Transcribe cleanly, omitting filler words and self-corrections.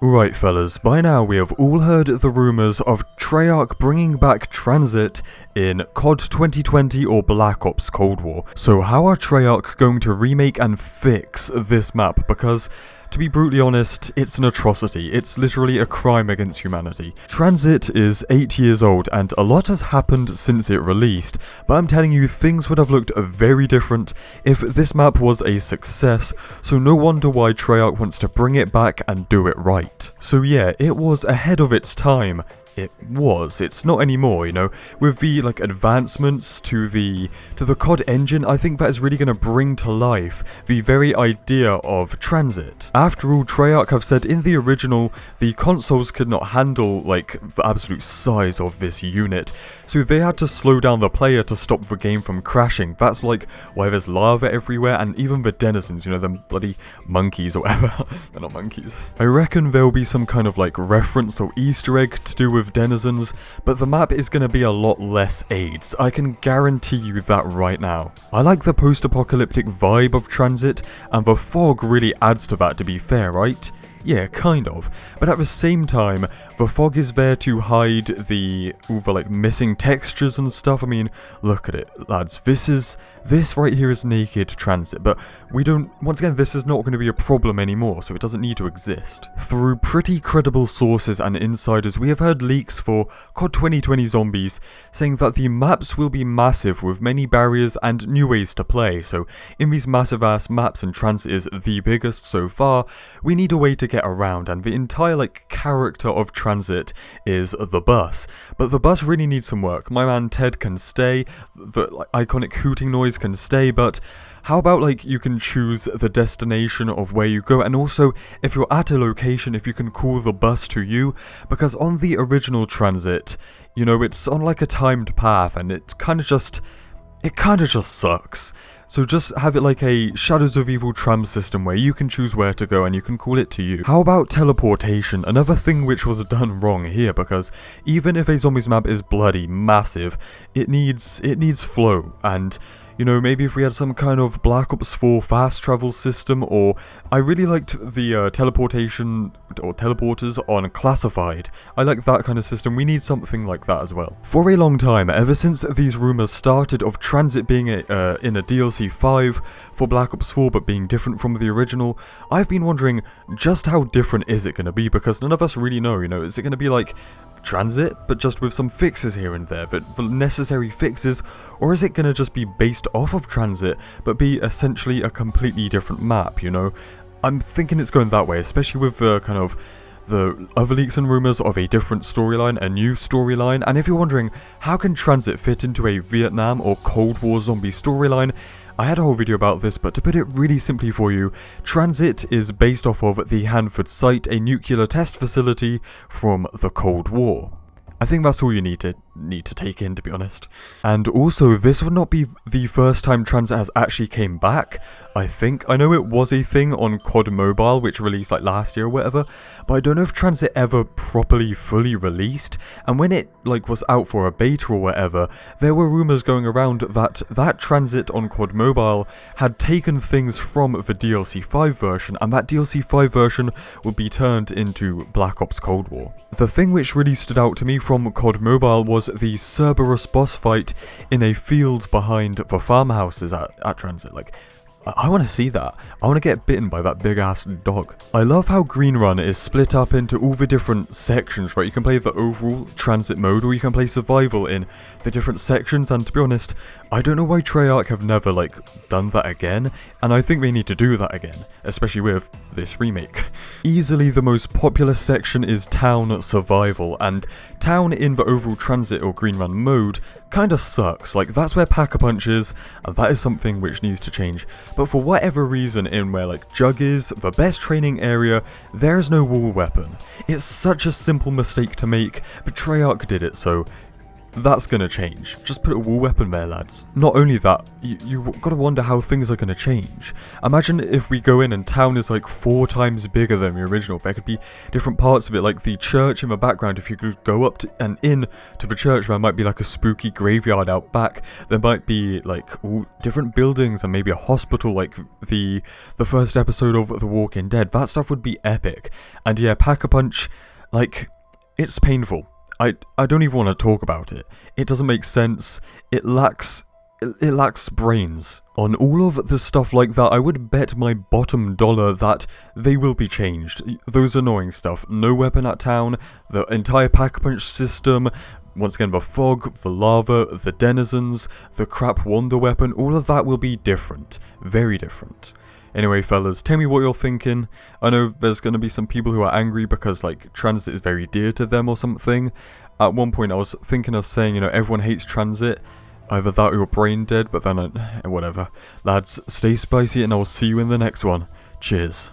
Right fellas, by now we have all heard the rumours of Treyarch bringing back Tranzit in COD 2020 or Black Ops Cold War. So how are Treyarch going to remake and fix this map? Because, to be brutally honest, it's an atrocity. It's literally a crime against humanity. Tranzit is 8 years old and a lot has happened since it released, but I'm telling you, things would have looked very different if this map was a success, so no wonder why Treyarch wants to bring it back and do it right. So yeah, it was ahead of its time. It's not anymore, you know. With the advancements to the COD engine, I think that is really going to bring to life the very idea of Tranzit. After all, Treyarch have said in the original the consoles could not handle the absolute size of this unit, so they had to slow down the player to stop the game from crashing. That's why there's lava everywhere, and even the denizens, you know, them bloody monkeys or whatever. They're not monkeys. I reckon there'll be some kind of reference or Easter egg to do with denizens, but the map is going to be a lot less AIDS. I can guarantee you that right now. I like the post-apocalyptic vibe of Tranzit, and the fog really adds to that, to be fair, right? Yeah, kind of. But at the same time, the fog is there to hide all the missing textures and stuff. I mean, look at it, lads. This right here is naked Tranzit, but once again, this is not going to be a problem anymore, so it doesn't need to exist. Through pretty credible sources and insiders, we have heard leaks for COD 2020 Zombies saying that the maps will be massive with many barriers and new ways to play. So in these massive ass maps, and Tranzit is the biggest so far, we need a way to get around, and the entire character of Tranzit is the bus. But the bus really needs some work. My man Ted can stay, the iconic hooting noise can stay, but how about you can choose the destination of where you go, and also if you're at a location, if you can call the bus to you, because on the original Tranzit, you know, it's on a timed path, and it kind of just sucks. So just have it a Shadows of Evil tram system where you can choose where to go and you can call it to you. How about teleportation? Another thing which was done wrong here, because even if a zombies map is bloody massive, it needs flow, and you know, maybe if we had some kind of Black Ops 4 fast travel system, or I really liked the teleportation or teleporters on Classified. I like that kind of system. We need something like that as well. For a long time, ever since these rumours started of Tranzit being in a DLC 5 for Black Ops 4 but being different from the original, I've been wondering just how different is it going to be, because none of us really know, you know. Is it going to be Tranzit, but just with some fixes here and there, the necessary fixes, or is it going to just be based off of Tranzit, but be essentially a completely different map, you know? I'm thinking it's going that way, especially with the other leaks and rumours of a different storyline, a new storyline. And if you're wondering, how can Tranzit fit into a Vietnam or Cold War zombie storyline, I had a whole video about this, but to put it really simply for you, Tranzit is based off of the Hanford site, a nuclear test facility from the Cold War. I think that's all you need to take in, to be honest. And also, this would not be the first time Tranzit has actually came back, I think. I know it was a thing on COD Mobile, which released last year or whatever, but I don't know if Tranzit ever properly fully released. And when it was out for a beta or whatever, there were rumours going around that Tranzit on COD Mobile had taken things from the DLC 5 version, and that DLC 5 version would be turned into Black Ops Cold War. The thing which really stood out to me from COD Mobile was the Cerberus boss fight in a field behind the farmhouses at Tranzit. I want to see that. I want to get bitten by that big ass dog. I love how Green Run is split up into all the different sections, right? You can play the overall Tranzit mode, or you can play survival in the different sections, and to be honest, I don't know why Treyarch have never done that again, and I think they need to do that again, especially with this remake. Easily the most popular section is Town Survival, and Town in the overall Tranzit or Green Run mode kinda sucks. That's where Pack-a-Punch is, and that is something which needs to change. But for whatever reason, in where Jug is, the best training area, there is no wall weapon. It's such a simple mistake to make, but Treyarch did it, so That's gonna change. Just put a wall weapon there, lads. Not only that, you gotta wonder how things are gonna change. Imagine if we go in and town is like 4 times bigger than the original. There could be different parts of it, like the church in the background. If you could go up to, and in to the church, there might be like a spooky graveyard out back. There might be like all different buildings and maybe a hospital, like the first episode of The Walking Dead. That stuff would be epic. And yeah, Pack-a-Punch, like, it's painful. I don't even want to talk about it. It doesn't make sense. It lacks brains. On all of the stuff like that, I would bet my bottom dollar that they will be changed. Those annoying stuff. No weapon at town, the entire Pack-a-Punch system, once again the fog, the lava, the denizens, the crap wonder weapon, all of that will be different. Very different. Anyway, fellas, tell me what you're thinking. I know there's going to be some people who are angry because, like, Transit is very dear to them or something. At one point, I was thinking of saying, you know, everyone hates Transit. Either that or you're brain dead, but then, whatever. Lads, stay spicy and I'll see you in the next one. Cheers.